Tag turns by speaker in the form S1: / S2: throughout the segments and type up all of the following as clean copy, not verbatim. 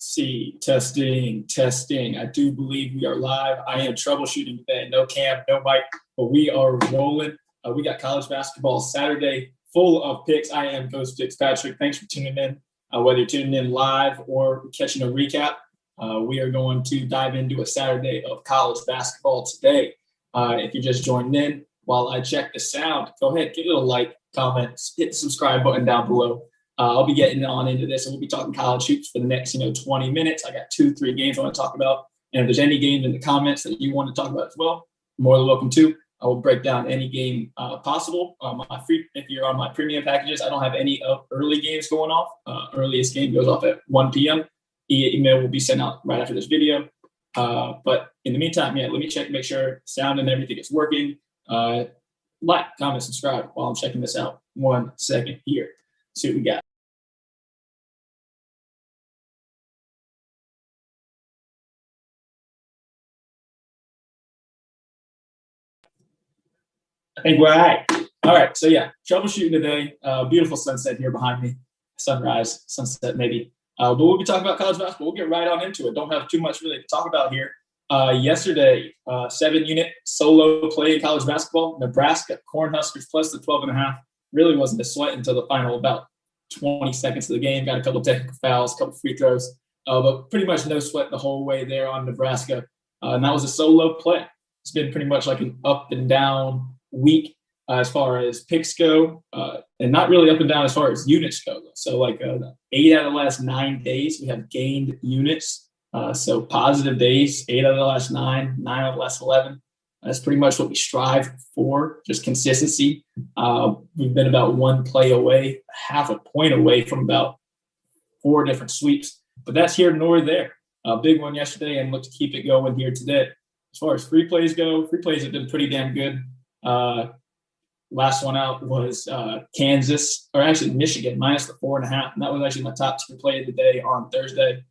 S1: See, testing. I do believe we are live. I am troubleshooting today. No cam, no mic, but we are rolling. We got college basketball Saturday full of picks. I am Coach Fitzpatrick. Thanks for tuning in. Whether you're tuning in live or catching a recap, we are going to dive into a Saturday of college basketball today. If you just joined in, while I check the sound, go ahead, give it a like, comment, hit the subscribe button down below. I'll be getting on into this, and we'll be talking college hoops for the next, 20 minutes. I got 2-3 games I want to talk about, and if there's any games in the comments that you want to talk about as well, more than welcome to. I will break down any game possible. If you're on my premium packages, I don't have any early games going off. Earliest game goes off at 1 p.m. Email will be sent out right after this video. But in the meantime, let me check, make sure sound and everything is working. Like, comment, subscribe while I'm checking this out. 1 second here. See what we got. I think we're all right. All right. So, troubleshooting today. Beautiful sunset here behind me. Sunrise, sunset maybe. But we'll be talking about college basketball. We'll get right on into it. Don't have too much really to talk about here. Yesterday, 7-unit solo play in college basketball. Nebraska Cornhuskers plus the 12.5. Really wasn't a sweat until the final about 20 seconds of the game. Got a couple technical fouls, a couple free throws. But pretty much no sweat the whole way there on Nebraska. And that was a solo play. It's been pretty much like an up and down week as far as picks go, and not really up and down as far as units go. So 8 out of the last 9 days, we have gained units. So positive days, 8 out of the last 9, 9 out of the last 11. That's pretty much what we strive for, just consistency. We've been about 1 play away, half a point away from about 4 different sweeps. But that's here nor there. A big one yesterday, and look to keep it going here today. As far as free plays go, free plays have been pretty damn good. Last one out was Kansas, or actually Michigan, minus the 4.5. And that was actually my top 2 play of the day on Thursday.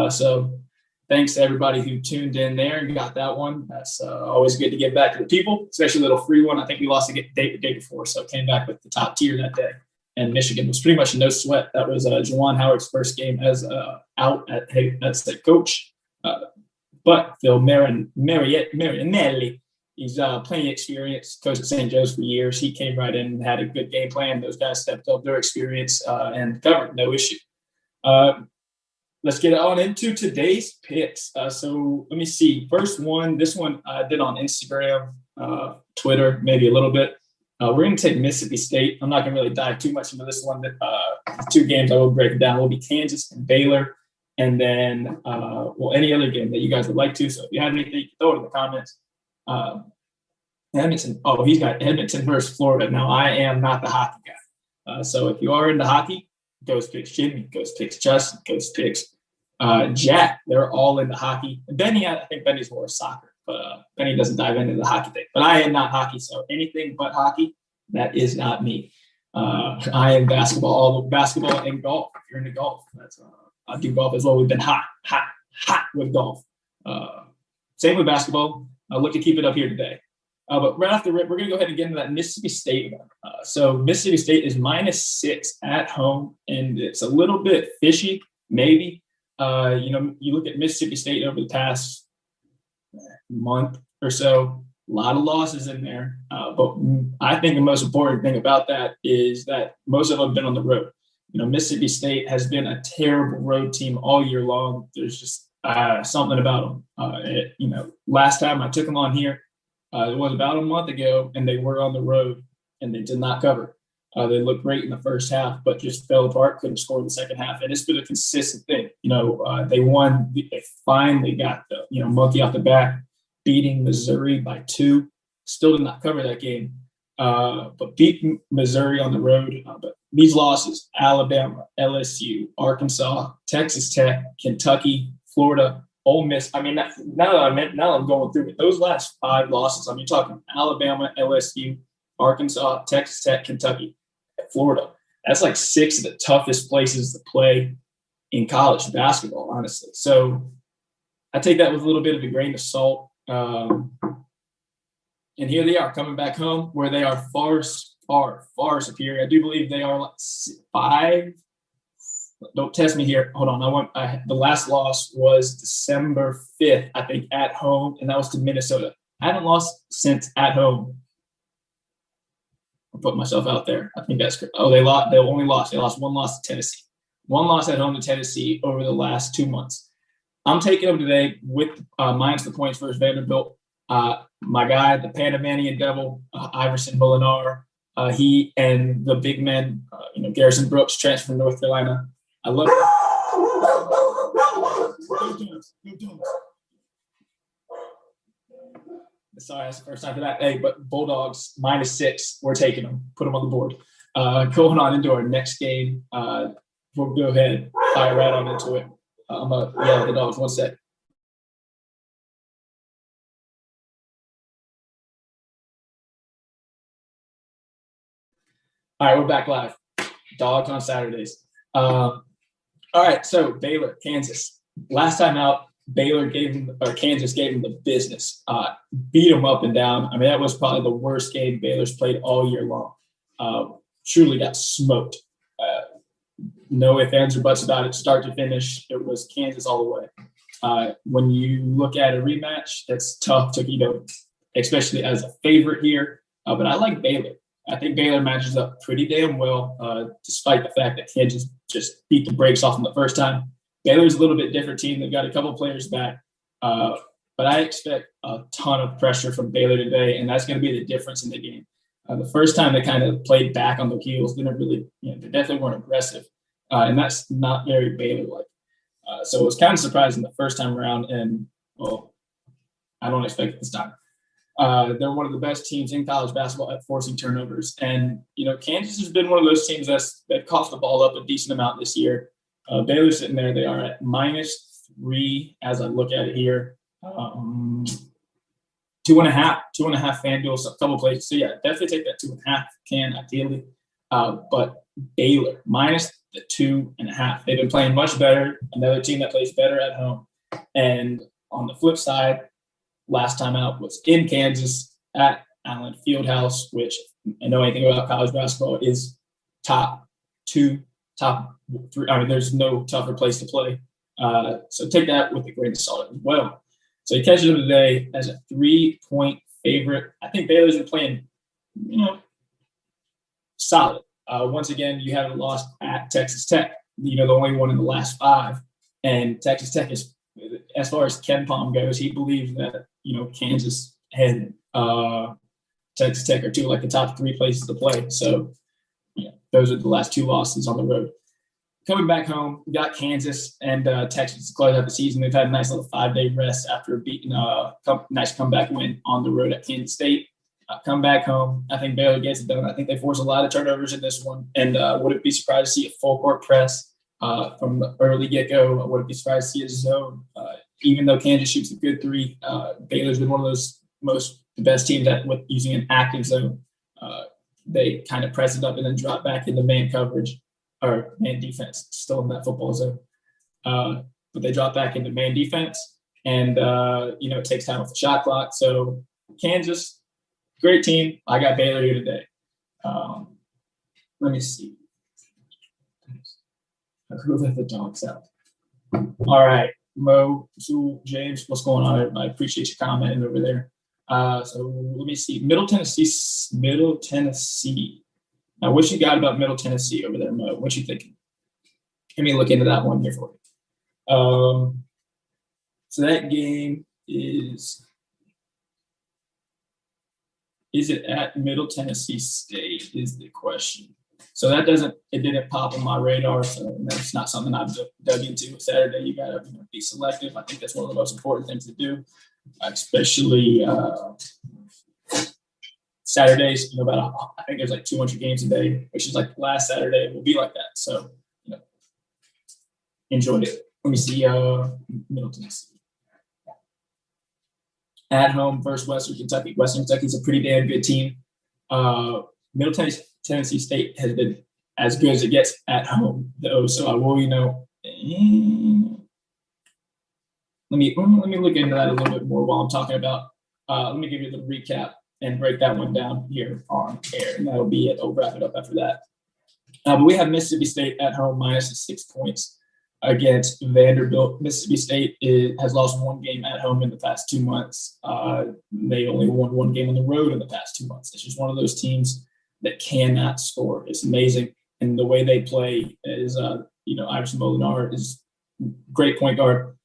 S1: So thanks to everybody who tuned in there and got that one. That's always good to give back to the people, especially a little free one. I think we lost the day before, so came back with the top tier that day. And Michigan was pretty much no sweat. That was Juwan Howard's first game as out as the coach. But Phil Marinelli, he's plenty of experience, coached at St. Joe's for years. He came right in and had a good game plan. Those guys stepped up their experience and covered, no issue. Let's get on into today's picks. So let me see. First one, this one I did on Instagram, Twitter, maybe a little bit. We're going to take Mississippi State. I'm not going to really dive too much into this one. The 2 games I will break it down will be Kansas and Baylor. And then, any other game that you guys would like to. So if you have anything, you can throw it in the comments. Edmonton. Oh, he's got Edmonton versus Florida. Now, I am not the hockey guy. So if you are into hockey, Ghost picks Jimmy, Ghost picks Justin, Ghost picks Jack. They're all into hockey. Benny, I think Benny's more soccer, but Benny doesn't dive into the hockey thing. But I am not hockey, so anything but hockey, that is not me. I am basketball, basketball and golf. If you're into golf, that's I do golf as well. We've been hot with golf. Same with basketball. I'll look to keep it up here today. But right off the rip, we're going to go ahead and get into that Mississippi State one. So Mississippi State is -6 at home, and it's a little bit fishy, maybe. You look at Mississippi State over the past month or so, a lot of losses in there. But I think the most important thing about that is that most of them have been on the road. Mississippi State has been a terrible road team all year long. There's just something about them. Last time I took them on here, it was about a month ago, and they were on the road, and they did not cover. They looked great in the first half, but just fell apart, couldn't score in the second half. And it's been a consistent thing. They won. They finally got the monkey off the back, beating Missouri by 2. Still did not cover that game, but beat Missouri on the road. But these losses: Alabama, LSU, Arkansas, Texas Tech, Kentucky, Florida, Ole Miss. I mean, now I'm going through it. Those last 5 losses, you're talking Alabama, LSU, Arkansas, Texas Tech, Kentucky, Florida. That's like 6 of the toughest places to play in college basketball, honestly. So I take that with a little bit of a grain of salt. And here they are coming back home, where they are far superior. I do believe they are like 5 Don't test me here. Hold on. The last loss was December 5th, I think, at home, and that was to Minnesota. I haven't lost since at home. I'll put myself out there. I think that's correct. Oh, they lost. They only lost. They lost one loss to Tennessee. One loss at home to Tennessee over the last 2 months. I'm taking them today with minus the points versus Vanderbilt. My guy, the Panamanian Devil, Iverson Molinar, he and the big men, Garrison Brooks, transferred from North Carolina. I love it. Sorry, that's the first time for that. Hey, but Bulldogs -6. We're taking them. Put them on the board. Going on into our next game. We'll go ahead, fire right on into it. I'm going to yell at the Dogs. 1 sec. All right, we're back live. Dogs on Saturdays. All right, so Baylor, Kansas. Last time out, Kansas gave them the business. Beat them up and down. I mean, that was probably the worst game Baylor's played all year long. Truly got smoked. No ifs, ands, or buts about it. Start to finish, it was Kansas all the way. When you look at a rematch, that's tough to, especially as a favorite here. But I like Baylor. I think Baylor matches up pretty damn well, despite the fact that Kansas just beat the brakes off them the first time. Baylor's a little bit different team. They've got a couple players back. But I expect a ton of pressure from Baylor today, and that's going to be the difference in the game. The first time they kind of played back on the heels, didn't really, they definitely weren't aggressive. And that's not very Baylor-like. So it was kind of surprising the first time around, and, well, I don't expect it this time. They're one of the best teams in college basketball at forcing turnovers. And, Kansas has been one of those teams that coughed the ball up a decent amount this year. Baylor's sitting there. They are at -3 as I look at it here. 2.5 FanDuel, a couple places. So, yeah, definitely take that 2.5 can ideally. But Baylor, minus the 2.5. They've been playing much better. Another team that plays better at home. And on the flip side, last time out was in Kansas at Allen Fieldhouse, which I know anything about college basketball is top 2, top 3. I mean, there's no tougher place to play. So take that with a grain of salt as well. So you catch them today as a 3-point favorite. I think Baylor's been playing, solid. Once again, you haven't lost at Texas Tech. The only one in the last 5. And Texas Tech is, as far as Ken Palm goes, he believes that, Kansas and Texas Tech are two like the top 3 places to play. So, those are the last 2 losses on the road. Coming back home, we got Kansas and Texas to close out the season. They've had a nice little 5-day rest after beating a nice comeback win on the road at Kansas State. Come back home. I think Baylor gets it done. I think they force a lot of turnovers in this one. And wouldn't be surprised to see a full court press from the early get-go. I wouldn't be surprised to see a zone. Even though Kansas shoots a good 3, Baylor's been one of those the best teams with using an active zone. They kind of press it up and then drop back into man coverage or man defense, still in that football zone. But they drop back into man defense, and it takes time off the shot clock. So Kansas, great team. I got Baylor here today. Let me see. Who let the dogs out? All right, Mo, Zool, James, what's going on, everybody? I appreciate you commenting over there. So let me see. Middle Tennessee. Now, what you got about Middle Tennessee over there, Mo? What you thinking? Let me look into that one here for you. So that game is it at Middle Tennessee State is the question. So it didn't pop on my radar. So that's not something I've dug into. Saturday, you got to be selective. I think that's one of the most important things to do, especially Saturdays. I think there's like 200 games a day, which is like last Saturday. It will be like that. So, enjoyed it. Let me see. Middle Tennessee. At home versus Western Kentucky. Western Kentucky's a pretty damn good team. Middle Tennessee State has been as good as it gets at home, though. So I will, let me look into that a little bit more while I'm talking about. Let me give you a little recap and break that one down here on air, and that'll be it. I'll wrap it up after that. But we have Mississippi State at home minus 6 points against Vanderbilt. Mississippi State has lost one game at home in the past 2 months. They only won one game on the road in the past 2 months. It's just one of those teams that cannot score. It's amazing. And the way they play is, Iverson Molinar is great point guard.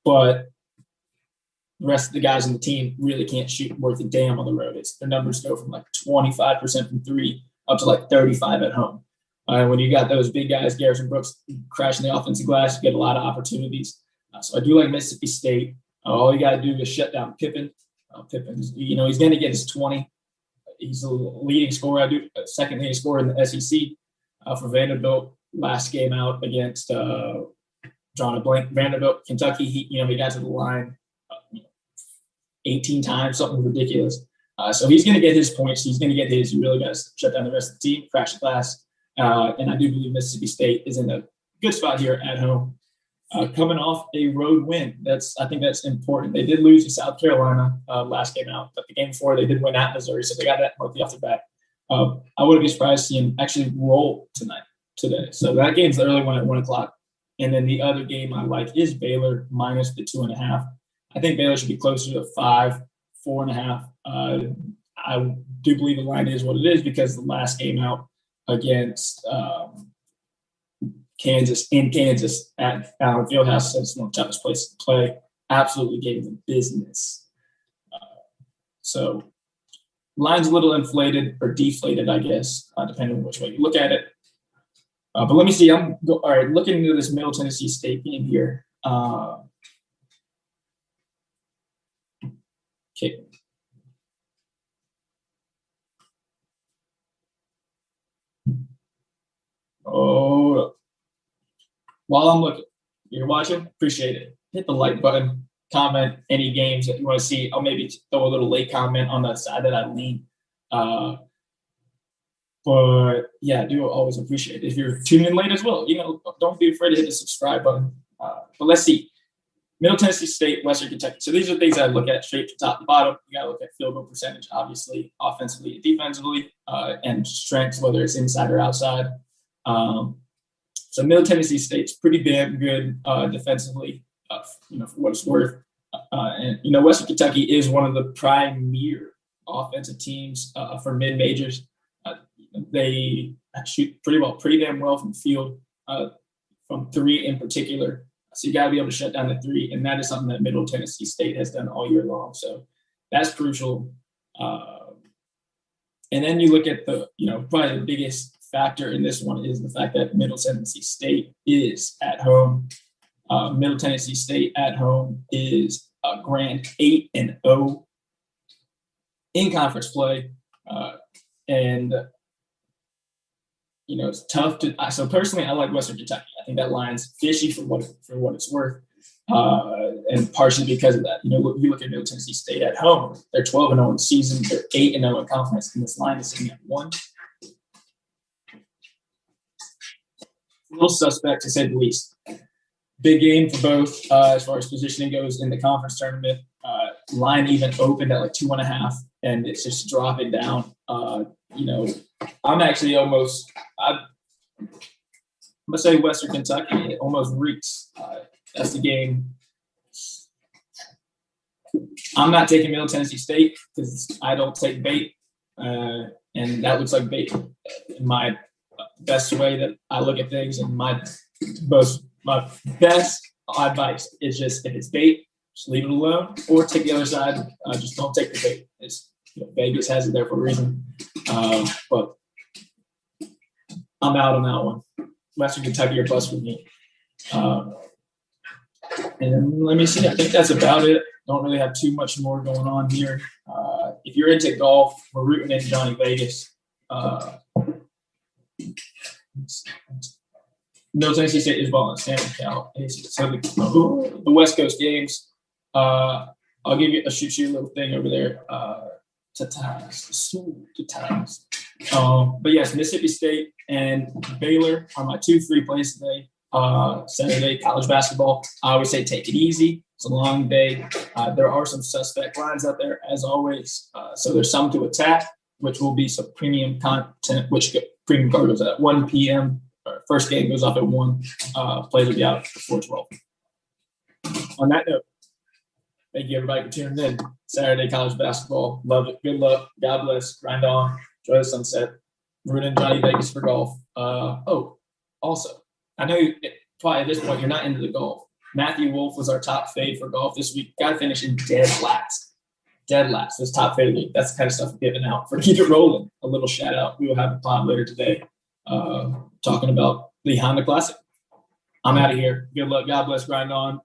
S1: But the rest of the guys on the team really can't shoot worth a damn on the road. Their numbers go from like 25% from three up to like 35 at home. When you got those big guys, Garrison Brooks, crashing the offensive glass, you get a lot of opportunities. So I do like Mississippi State. All you got to do is shut down Pippen. Pippen's, he's going to get his 20. He's the leading scorer. Second leading scorer in the SEC for Vanderbilt. Last game out against drawing a blank, Vanderbilt, Kentucky. He got to the line 18 times, something ridiculous. So he's going to get his points. He's going to get his. You really got to shut down the rest of the team, crash the glass. And I do believe Mississippi State is in a good spot here at home. Coming off a road win. I think that's important. They did lose to South Carolina last game out, but the game before they did win at Missouri, so they got that marked off the bat. I wouldn't be surprised to see him actually roll today. So that game's the early one at 1 o'clock. And then the other game I like is Baylor minus the 2.5. I think Baylor should be closer to 5, 4.5. I do believe the line is what it is because the last game out against Kansas at Allen Fieldhouse, it's one of the toughest places to play. Absolutely gave them business. So line's a little inflated or deflated, I guess, depending on which way you look at it. But let me see. All right, looking into this Middle Tennessee State game here. Okay. Oh, while I'm looking, you're watching, appreciate it. Hit the like button, comment any games that you want to see. I'll maybe throw a little late comment on the side that I lean. But yeah, I do always appreciate it. If you're tuning in late as well, don't be afraid to hit the subscribe button. But let's see. Middle Tennessee State, Western Kentucky. So these are things I look at straight from top to bottom. You got to look at field goal percentage, obviously, offensively and defensively, and strengths, whether it's inside or outside. So Middle Tennessee State's pretty damn good defensively, for what it's worth. And Western Kentucky is one of the premier offensive teams for mid-majors. They shoot pretty damn well from the field, from three in particular. So you got to be able to shut down the three, and that is something that Middle Tennessee State has done all year long. So that's crucial. And then you look at probably the biggest factor in this one is the fact that Middle Tennessee State is at home. Middle Tennessee State at home is a grand 8-0 in conference play, and it's tough to. So personally, I like Western Kentucky. I think that line's fishy for what it's worth, and partially because of that. You look at Middle Tennessee State at home; they're 12-0 in the season. They're 8-0 in conference, and this line is sitting at 1. A little suspect to say the least. Big game for both as far as positioning goes in the conference tournament. Line even opened at like 2.5, and it's just dropping down. I'm actually I'm gonna say Western Kentucky. It almost reeks. That's the game. I'm not taking Middle Tennessee State because I don't take bait, and that looks like bait in my best way that I look at things. And my best advice is just if it's bait, just leave it alone, or take the other side. Just don't take the bait. Vegas has it there for a reason. But I'm out on that one. Western Kentucky or bust with me. And let me see. I think that's about it. Don't really have too much more going on here. If you're into golf, we're rooting in Johnny Vegas. Middle Tennessee State is balling Stanley Cal. So the West Coast games. I'll give you shoot you a little thing over there. To times. But yes, Mississippi State and Baylor are my 2 free plays today. Saturday, college basketball. I always say take it easy. It's a long day. There are some suspect lines out there, as always. So there's some to attack, which will be some premium content, which Premium card goes at 1 p.m. First game goes off at 1. Plays will be out before 12. On that note, thank you everybody for tuning in. Saturday college basketball. Love it. Good luck. God bless. Grind on. Enjoy the sunset. Rooting Johnny Vegas for golf. Also, I know probably at this point you're not into the golf. Matthew Wolf was our top fade for golf this week. Got to finish in dead last. Dead last. This top fade league. That's the kind of stuff we're giving out. For Keep It Rolling, a little shout out. We will have a pod later today talking about the Honda Classic. I'm out of here. Good luck. God bless. Grind on.